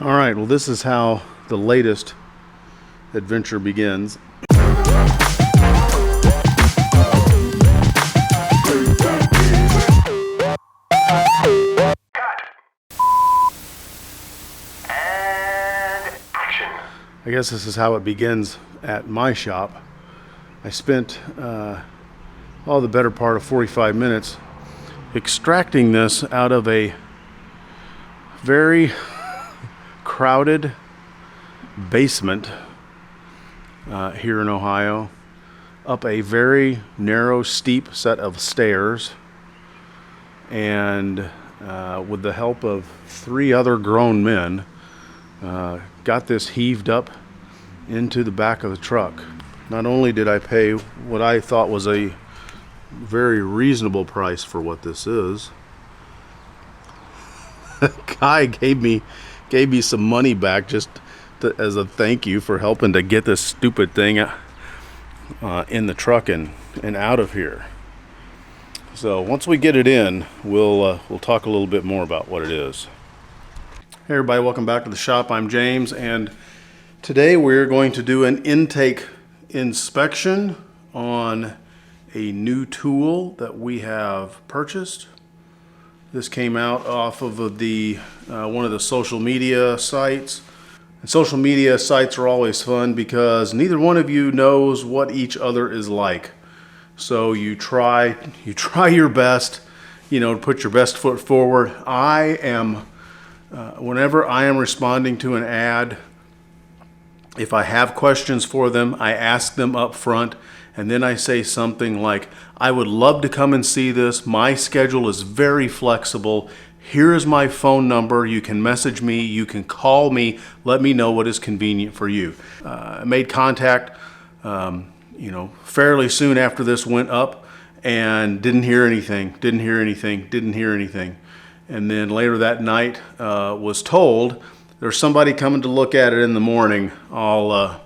All right, well, this is how the latest adventure begins. I guess this is how it begins at my shop. I spent the better part of 45 minutes extracting this out of a very crowded basement here in Ohio, up a very narrow, steep set of stairs, and with the help of 3 other grown men, got this heaved up into the back of the truck. Not only did I pay what I thought was a very reasonable price for what this is, the guy gave me some money back just as a thank you for helping to get this stupid thing in the truck and out of here. So once we get it in, we'll talk a little bit more about what it is. Hey everybody, welcome back to the shop. I'm James, and today we're going to do an intake inspection on a new tool that we have purchased. This came out off of the one of the social media sites. And social media sites are always fun because neither one of you knows what each other is like. So you try your best, to put your best foot forward. Whenever I am responding to an ad, if I have questions for them, I ask them up front, and then I say something like, I would love to come and see this. My schedule is very flexible. Here is my phone number. You can message me. You can call me. Let me know what is convenient for you. I made contact, fairly soon after this went up, and didn't hear anything. And then later that night was told, there's somebody coming to look at it in the morning. I'll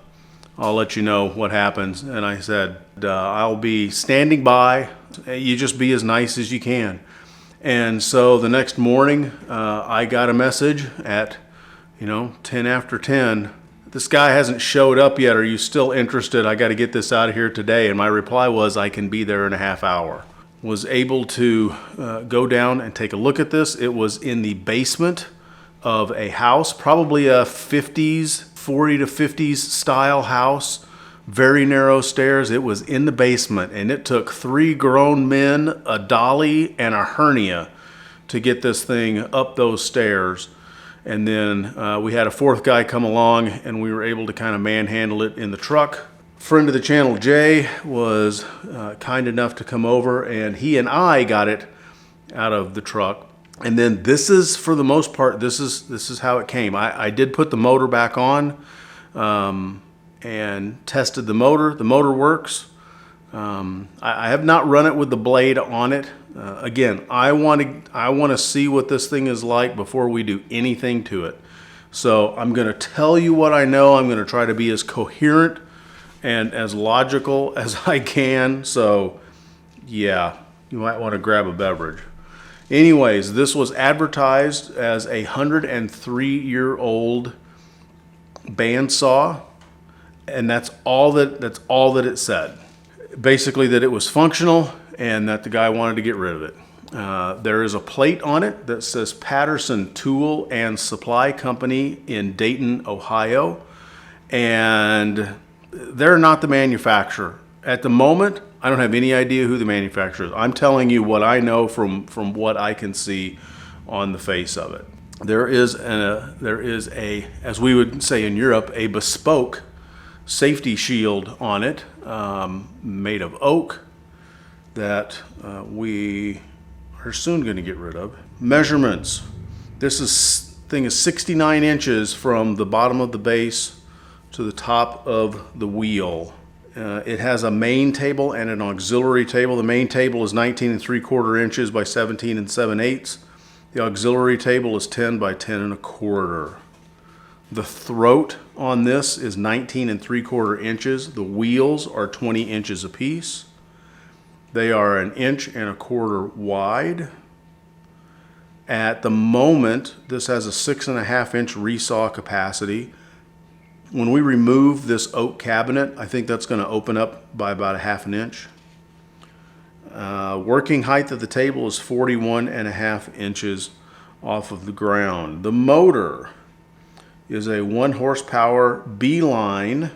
let you know what happens. And I said, I'll be standing by. You just be as nice as you can. And so the next morning, I got a message at, 10 after 10. This guy hasn't showed up yet. Are you still interested? I got to get this out of here today. And my reply was, I can be there in a half hour. Was able to go down and take a look at this. It was in the basement of a house, probably a 40 to 50s style house, very narrow stairs. It was in the basement, and it took 3 grown men, a dolly, and a hernia to get this thing up those stairs. And then we had a 4th guy come along, and we were able to kind of manhandle it in the truck. Friend of the channel, Jay, was kind enough to come over, and he and I got it out of the truck. And then this is, for the most part, this is how it came. I did put the motor back on and tested the motor. The motor works. I have not run it with the blade on it. Again, I want to see what this thing is like before we do anything to it. So I'm going to tell you what I know. I'm going to try to be as coherent and as logical as I can. So yeah, you might want to grab a beverage. Anyways, this was advertised as a 103-year-old bandsaw, and that's all that it said. Basically, that it was functional and that the guy wanted to get rid of it. There is a plate on it that says Patterson Tool and Supply Company in Dayton, Ohio, and they're not the manufacturer. At the moment, I don't have any idea who the manufacturer is. I'm telling you what I know from what I can see on the face of it. There is a, as we would say in Europe, a bespoke safety shield on it, made of oak, that we are soon going to get rid of. Measurements. This thing is 69 inches from the bottom of the base to the top of the wheel. It has a main table and an auxiliary table. The main table is 19 3/4 inches by 17 7/8. The auxiliary table is 10 by 10 1/4. The throat on this is 19 3/4 inches. The wheels are 20 inches apiece. They are 1 1/4 inches wide. At the moment, this has a 6.5 inch resaw capacity. When we remove this oak cabinet, I think that's going to open up by about 1/2 inch. Working height of the table is 41.5 inches off of the ground. The motor is a 1 horsepower B-line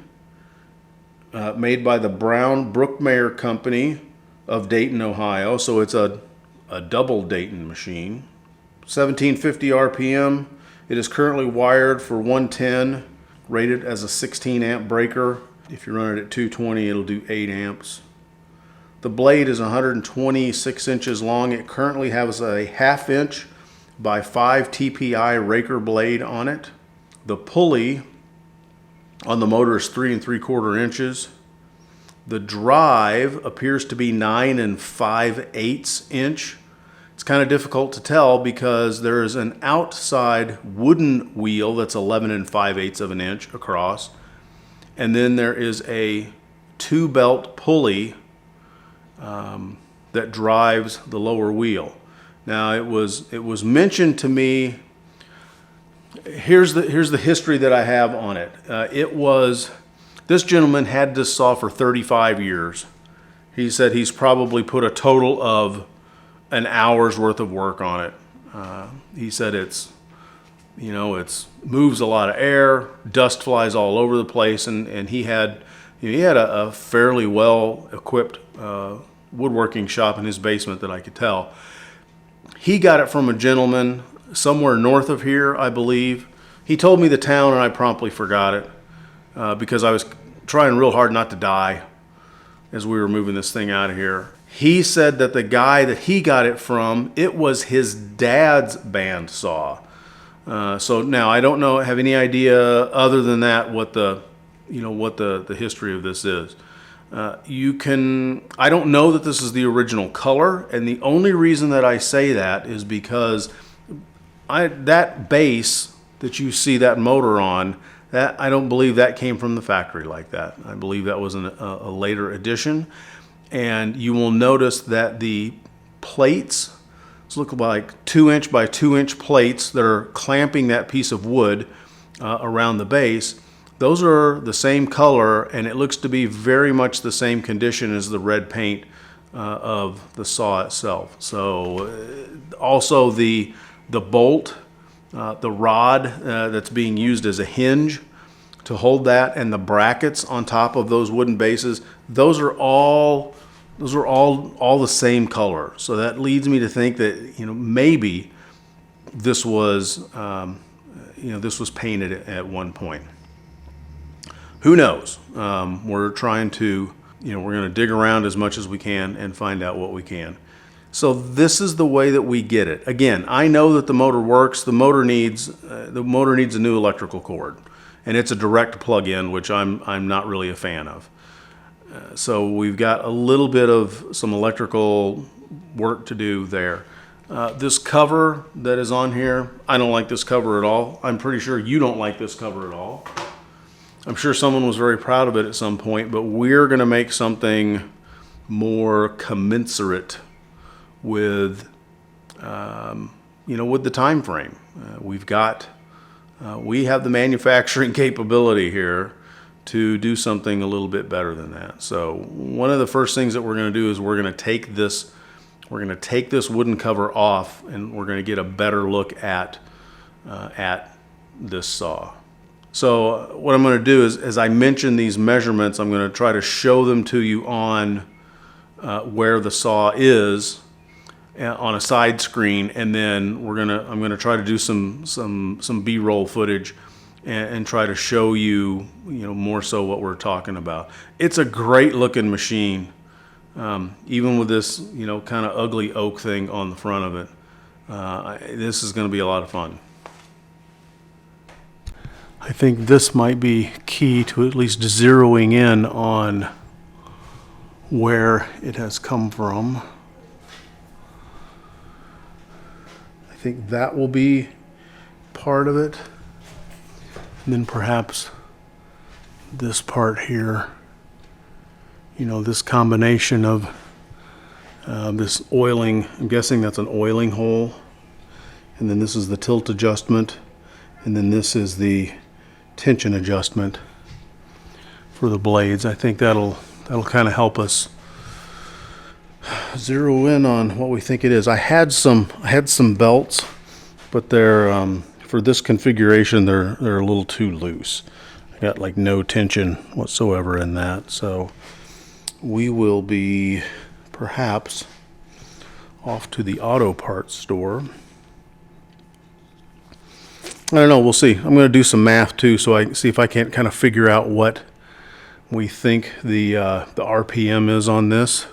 made by the Brown-brookmeyer company of Dayton, Ohio. So it's a double Dayton machine. 1750 RPM. It is currently wired for 110, rated as a 16 amp breaker. If you run it at 220, it'll do 8 amps. The blade is 126 inches long. It currently has a 1/2 inch by 5 TPI raker blade on it. The pulley on the motor is 3 3/4 inches. The drive appears to be 9 5/8 inch. It's kind of difficult to tell because there is an outside wooden wheel that's 11 5/8 of an inch across, and then there is a 2-belt pulley that drives the lower wheel. Now it was mentioned to me. Here's the history that I have on it. This gentleman had this saw for 35 years. He said he's probably put a total of an hour's worth of work on it. He said it's moves a lot of air, dust flies all over the place, and he had a fairly well equipped woodworking shop in his basement that I could tell. He got it from a gentleman somewhere north of here, I believe. He told me the town and I promptly forgot it because I was trying real hard not to die as we were moving this thing out of here. He said that the guy that he got it from, it was his dad's bandsaw. So now I don't have any idea other than that what the history of this is. I don't know that this is the original color, and the only reason that I say that is because that base that you see that motor on, that I don't believe that came from the factory like that. I believe that was a later addition, and you will notice that the plates look like 2 inch by 2 inch plates that are clamping that piece of wood around the base. Those are the same color, and it looks to be very much the same condition as the red paint of the saw itself. So also the bolt, the rod that's being used as a hinge to hold that, and the brackets on top of those wooden bases, those are all the same color. So that leads me to think that maybe this was painted at one point. Who knows? We're trying to, we're going to dig around as much as we can and find out what we can. So this is the way that we get it. Again, I know that the motor works. The motor needs a new electrical cord, and it's a direct plug-in, which I'm not really a fan of. So we've got a little bit of some electrical work to do there. This cover that is on here, I don't like this cover at all. I'm pretty sure you don't like this cover at all. I'm sure someone was very proud of it at some point, but we're going to make something more commensurate with, with the time frame. We have the manufacturing capability here to do something a little bit better than that. So one of the first things that we're going to do is we're going to take this wooden cover off, and we're going to get a better look at this saw. So what I'm going to do is, as I mention these measurements, I'm going to try to show them to you on where the saw is on a side screen, and then I'm going to try to do some B-roll footage and try to show you, more so what we're talking about. It's a great looking machine, even with this, kind of ugly oak thing on the front of it. This is going to be a lot of fun. I think this might be key to at least zeroing in on where it has come from. I think that will be part of it. And then perhaps this part here, this combination of this oiling, I'm guessing that's an oiling hole. and then this is the tilt adjustment, and then this is the tension adjustment for the blades. I think that'll kind of help us zero in on what we think it is. I had some belts, but they're for this configuration they're a little too loose. I got like no tension whatsoever in that, so we will be perhaps off to the auto parts store. I don't know, we'll see. I'm going to do some math too, so I can see if I can't kind of figure out what we think the RPM is on this.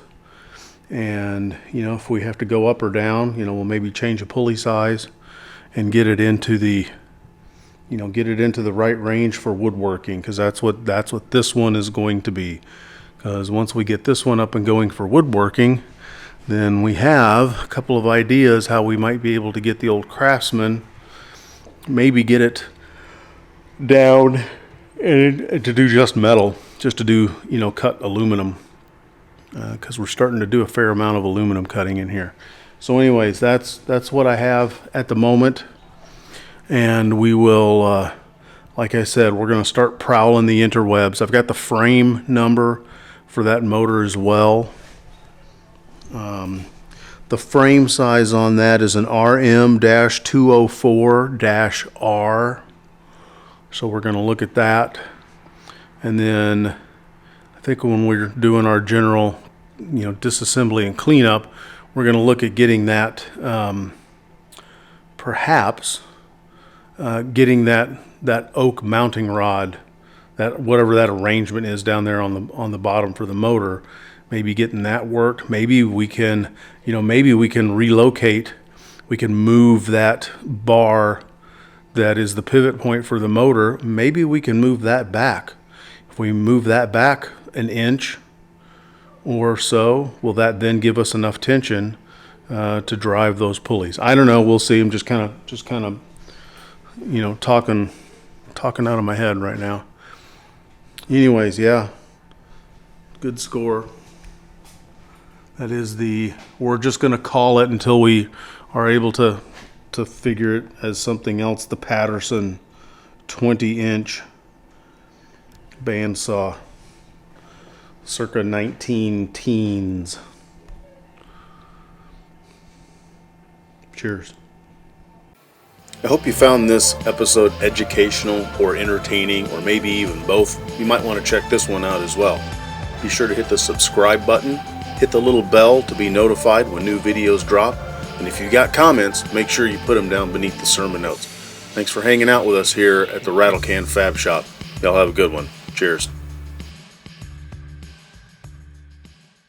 And, you know, if we have to go up or down, you know, we'll maybe change a pulley size and get it into the, you know, get it into the right range for woodworking, because that's what this one is going to be. Because once we get this one up and going for woodworking, then we have a couple of ideas how we might be able to get the old Craftsman, maybe get it down and to do just metal, just to do, you know, cut aluminum, because we're starting to do a fair amount of aluminum cutting in here. So anyways, that's what I have at the moment, and we will, like I said, we're going to start prowling the interwebs. I've got the frame number for that motor as well. The frame size on that is an RM-204-R. So we're going to look at that. And then I think when we're doing our general, you know, disassembly and cleanup, we're going to look at getting that, perhaps getting that oak mounting rod, that whatever that arrangement is down there on the bottom for the motor. Maybe getting that worked. Maybe we can, you know, maybe we can relocate. We can move that bar that is the pivot point for the motor. Maybe we can move that back. If we move that back an inch or so, will that then give us enough tension to drive those pulleys? I don't know. We'll see. I'm just kind of, you know, talking out of my head right now. Anyways, yeah, good score. That is we're just going to call it until we are able to figure it as something else. The Patterson 20-inch bandsaw, circa 19 teens. Cheers. I hope you found this episode educational or entertaining, or maybe even both. You might want to check this one out as well. Be sure to hit the subscribe button. Hit the little bell to be notified when new videos drop. And if you got comments, make sure you put them down beneath the sermon notes. Thanks for hanging out with us here at the RATTLECAN Fab Shop. Y'all have a good one. Cheers.